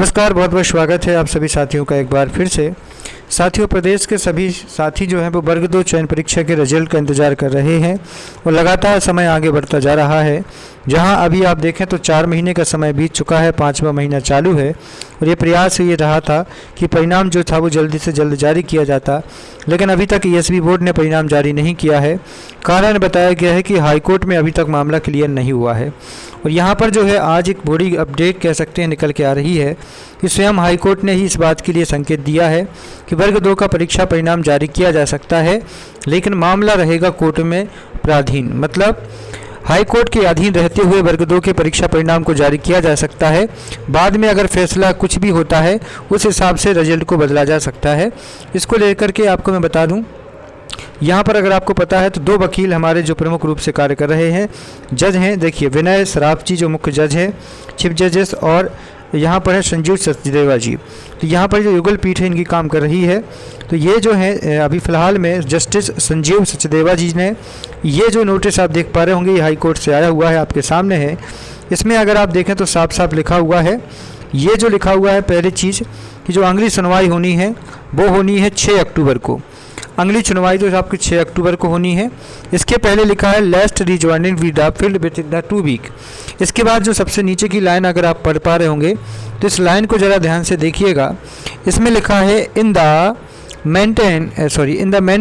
नमस्कार, बहुत बहुत स्वागत है आप सभी साथियों का एक बार फिर से। साथियों, प्रदेश के सभी साथी जो हैं वो वर्ग 2 चयन परीक्षा के रिजल्ट का इंतज़ार कर रहे हैं और लगातार समय आगे बढ़ता जा रहा है। जहां अभी आप देखें तो 4 महीने का समय बीत चुका है, 5वां महीना चालू है और ये प्रयास ये रहा था कि परिणाम जो था वो जल्दी से जल्द जारी किया जाता, लेकिन अभी तक ईएसबी बोर्ड ने परिणाम जारी नहीं किया है। कारण बताया गया है कि हाईकोर्ट में अभी तक मामला क्लियर नहीं हुआ है और यहाँ पर जो है आज एक बड़ी अपडेट कह सकते हैं निकल के आ रही है कि स्वयं हाईकोर्ट ने ही इस बात के लिए संकेत दिया है कि वर्ग 2 का परीक्षा परिणाम जारी किया जा सकता है, लेकिन मामला रहेगा कोर्ट में प्राधीन। मतलब हाई कोर्ट के अधीन रहते हुए वर्ग 2 के परीक्षा परिणाम को जारी किया जा सकता है। बाद में अगर फैसला कुछ भी होता है उस हिसाब से रिजल्ट को बदला जा सकता है। इसको लेकर के आपको मैं बता दूं, यहाँ पर अगर आपको पता है तो 2 वकील हमारे जो प्रमुख रूप से कार्य कर रहे हैं जज हैं। देखिए, विनय सराफ जी जो मुख्य जज हैं, चीफ जजेस, और यहाँ पर है संजीव सचदेवा जी। तो यहाँ पर जो युगल पीठ है इनकी काम कर रही है। तो ये जो है अभी फ़िलहाल में जस्टिस संजीव सचदेवा जी ने ये जो नोटिस आप देख पा रहे होंगे, ये हाई कोर्ट से आया हुआ है, आपके सामने है। इसमें अगर आप देखें तो साफ साफ लिखा हुआ है, ये जो लिखा हुआ है पहली चीज़ कि जो अगली सुनवाई होनी है वो होनी है 6 अक्टूबर को। अगली सुनवाई तो आपकी 6 अक्टूबर को होनी है। इसके पहले लिखा है last rejoining with the field within the 2 week. इसके बाद जो सबसे नीचे की लाइन अगर आप पढ़ पा रहे होंगे तो इस लाइन को ज़रा ध्यान से देखिएगा। इसमें लिखा है in the main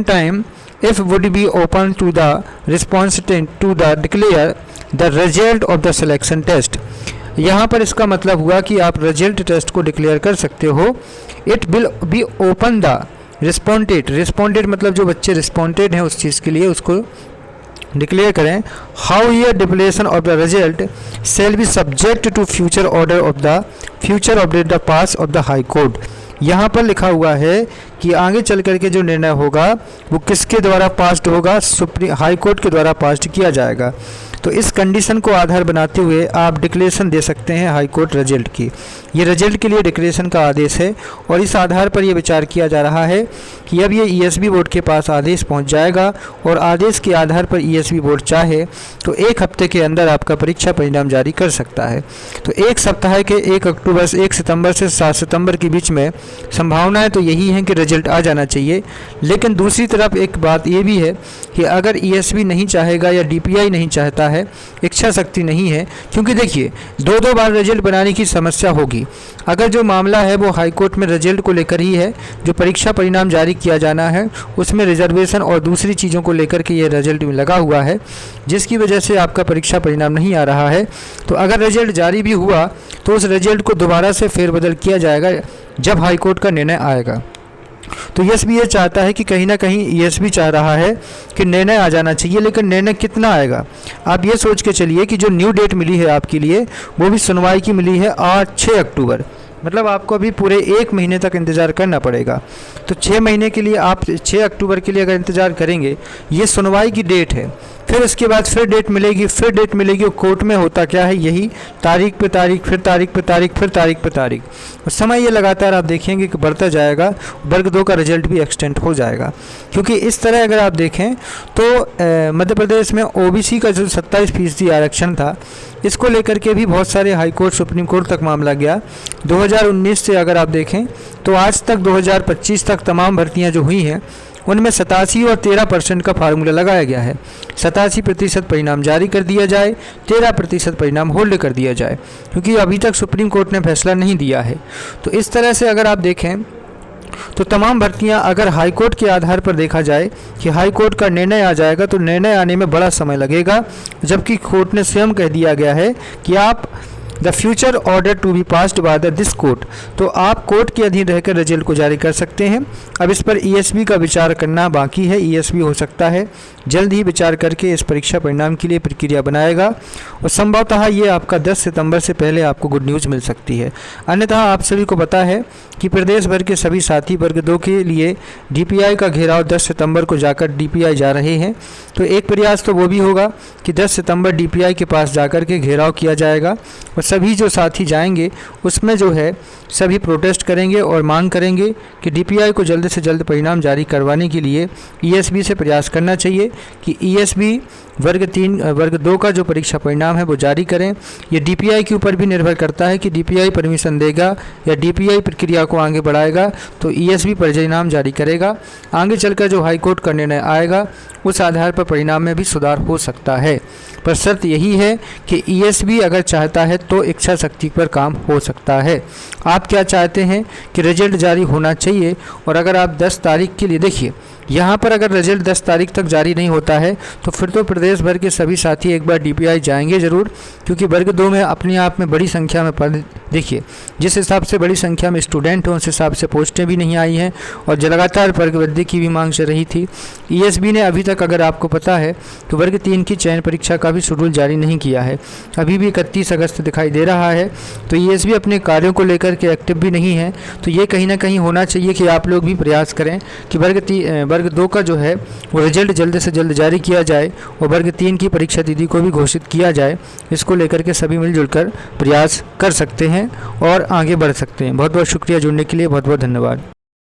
time if would be open to the respondent to the declare the result of the selection test. यहाँ पर इसका मतलब हुआ कि आप रिजल्ट टेस्ट को डिक्लेयर कर सकते हो। It will be open the responded मतलब जो बच्चे रिस्पॉन्डेड हैं उस चीज़ के लिए उसको डिक्लेयर करें। However declaration of the result shall be subject to future order of the pass of the high court. यहाँ पर लिखा हुआ है कि आगे चल करके जो निर्णय होगा वो किसके द्वारा पास्ड होगा, सुप्रीम हाई कोर्ट के द्वारा पास्ड किया जाएगा। तो इस कंडीशन को आधार बनाते हुए आप डिक्लेरेशन दे सकते हैं हाई कोर्ट रिजल्ट की। ये रिजल्ट के लिए डिक्लेरेशन का आदेश है और इस आधार पर यह विचार किया जा रहा है कि अब ये ईएसबी बोर्ड के पास आदेश पहुंच जाएगा और आदेश के आधार पर ईएसबी बोर्ड चाहे तो 1 हफ्ते के अंदर आपका परीक्षा परिणाम जारी कर सकता है। तो 1 सप्ताह के 1 सितंबर से 7 सितंबर के बीच में संभावनाएं तो यही हैं कि रिजल्ट आ जाना चाहिए। लेकिन दूसरी तरफ एक बात ये भी है कि अगर ईएसबी नहीं चाहेगा या डीपीआई नहीं चाहता है, इच्छा शक्ति नहीं है, क्योंकि देखिए 2 बार रिजल्ट बनाने की समस्या होगी। अगर जो मामला है वो हाई कोर्ट में रिजल्ट को लेकर ही है, जो परीक्षा परिणाम जारी किया जाना है उसमें रिजर्वेशन और दूसरी चीज़ों को लेकर के ये रिजल्ट में लगा हुआ है, जिसकी वजह से आपका परीक्षा परिणाम नहीं आ रहा है। तो अगर रिजल्ट जारी भी हुआ तो उस रिजल्ट को दोबारा से फेरबदल किया जाएगा जब हाई कोर्ट का निर्णय आएगा। तो ईएसबी ये चाहता है कि कहीं ना कहीं ईएसबी चाह रहा है कि निर्णय आ जाना चाहिए, लेकिन निर्णय कितना आएगा आप ये सोच के चलिए कि जो न्यू डेट मिली है आपके लिए वो भी सुनवाई की मिली है आज 6 अक्टूबर। मतलब आपको अभी पूरे 1 महीने तक इंतज़ार करना पड़ेगा। तो 6 महीने के लिए आप 6 अक्टूबर के लिए अगर इंतज़ार करेंगे, ये सुनवाई की डेट है। फिर इसके बाद फिर डेट मिलेगी और कोर्ट में होता क्या है, यही तारीख पे तारीख, फिर तारीख पे तारीख, फिर तारीख पे तारीख। और समय ये लगातार आप देखेंगे कि बढ़ता जाएगा। वर्ग 2 का रिजल्ट भी एक्सटेंड हो जाएगा, क्योंकि इस तरह अगर आप देखें तो मध्य प्रदेश में ओबीसी का जो 27% आरक्षण था, इसको लेकर के भी बहुत सारे हाई कोर्ट, सुप्रीम कोर्ट तक मामला गया। 2019 से अगर आप देखें तो आज तक 2025 तक तमाम भर्तियां जो हुई हैं उनमें 87 और 13% का फार्मूला लगाया गया है। 87% परिणाम जारी कर दिया जाए, 13% परिणाम होल्ड कर दिया जाए, क्योंकि अभी तक सुप्रीम कोर्ट ने फैसला नहीं दिया है। तो इस तरह से अगर आप देखें तो तमाम भर्तियां अगर हाई कोर्ट के आधार पर देखा जाए कि हाई कोर्ट का निर्णय आ जाएगा तो निर्णय आने में बड़ा समय लगेगा, जबकि कोर्ट ने स्वयं कह दिया गया है कि आप the future order to be passed by the this court. तो आप कोर्ट के अधीन रहकर रिजल्ट को जारी कर सकते हैं। अब इस पर ईएसबी का विचार करना बाकी है। ईएसबी हो सकता है जल्द ही विचार करके इस परीक्षा परिणाम के लिए प्रक्रिया बनाएगा और संभवतः ये आपका 10 सितंबर से पहले आपको गुड न्यूज़ मिल सकती है। अन्यथा आप सभी को पता है कि प्रदेश भर के सभी साथी वर्ग 2 के लिए डीपीआई का घेराव 10 सितंबर को जाकर डीपीआई जा रहे हैं। तो एक प्रयास तो वो भी होगा कि 10 सितंबर डीपीआई के पास जाकर के घेराव किया जाएगा और सभी जो साथी जाएंगे उसमें जो है सभी प्रोटेस्ट करेंगे और मांग करेंगे कि डीपीआई को जल्द से जल्द परिणाम जारी करवाने के लिए ईएसबी से प्रयास करना चाहिए कि ईएसबी वर्ग 2 का जो परीक्षा परिणाम है वो जारी करें। ये डीपीआई के ऊपर भी निर्भर करता है कि डीपीआई परमिशन देगा या डीपीआई प्रक्रिया को आगे बढ़ाएगा तो ईएसबी परिणाम जारी करेगा। आगे चलकर जो हाईकोर्ट का निर्णय आएगा उस आधार पर परिणाम में भी सुधार हो सकता है, पर शर्त यही है कि ईएसबी अगर चाहता है तो इच्छा शक्ति पर काम हो सकता है। आप क्या चाहते हैं कि रिजल्ट जारी होना चाहिए, और अगर आप 10 तारीख के लिए देखिए, यहाँ पर अगर रिजल्ट 10 तारीख तक जारी नहीं होता है तो फिर तो प्रदेश भर के सभी साथी एक बार डीपीआई जाएंगे ज़रूर, क्योंकि वर्ग 2 में अपने आप में बड़ी संख्या में पद, देखिए जिस हिसाब से बड़ी संख्या में स्टूडेंट हैं उस हिसाब से पोस्टें भी नहीं आई हैं और लगातार वर्ग वृद्धि की भी मांग चल रही थी। ईएसबी ने अभी तक, अगर आपको पता है, तो वर्ग 3 की चयन परीक्षा का भी शेड्यूल जारी नहीं किया है, अभी भी 31 अगस्त दिखाई दे रहा है। तो ईएसबी अपने कार्यों को लेकर के एक्टिव भी नहीं है। तो ये कहीं ना कहीं होना चाहिए कि आप लोग भी प्रयास करें कि वर्ग 2 का जो है वो रिजल्ट जल्द से जल्द जारी किया जाए और वर्ग 3 की परीक्षा तिथि को भी घोषित किया जाए। इसको लेकर के सभी मिलजुल कर प्रयास कर सकते हैं और आगे बढ़ सकते हैं। बहुत बहुत शुक्रिया जुड़ने के लिए, बहुत बहुत धन्यवाद।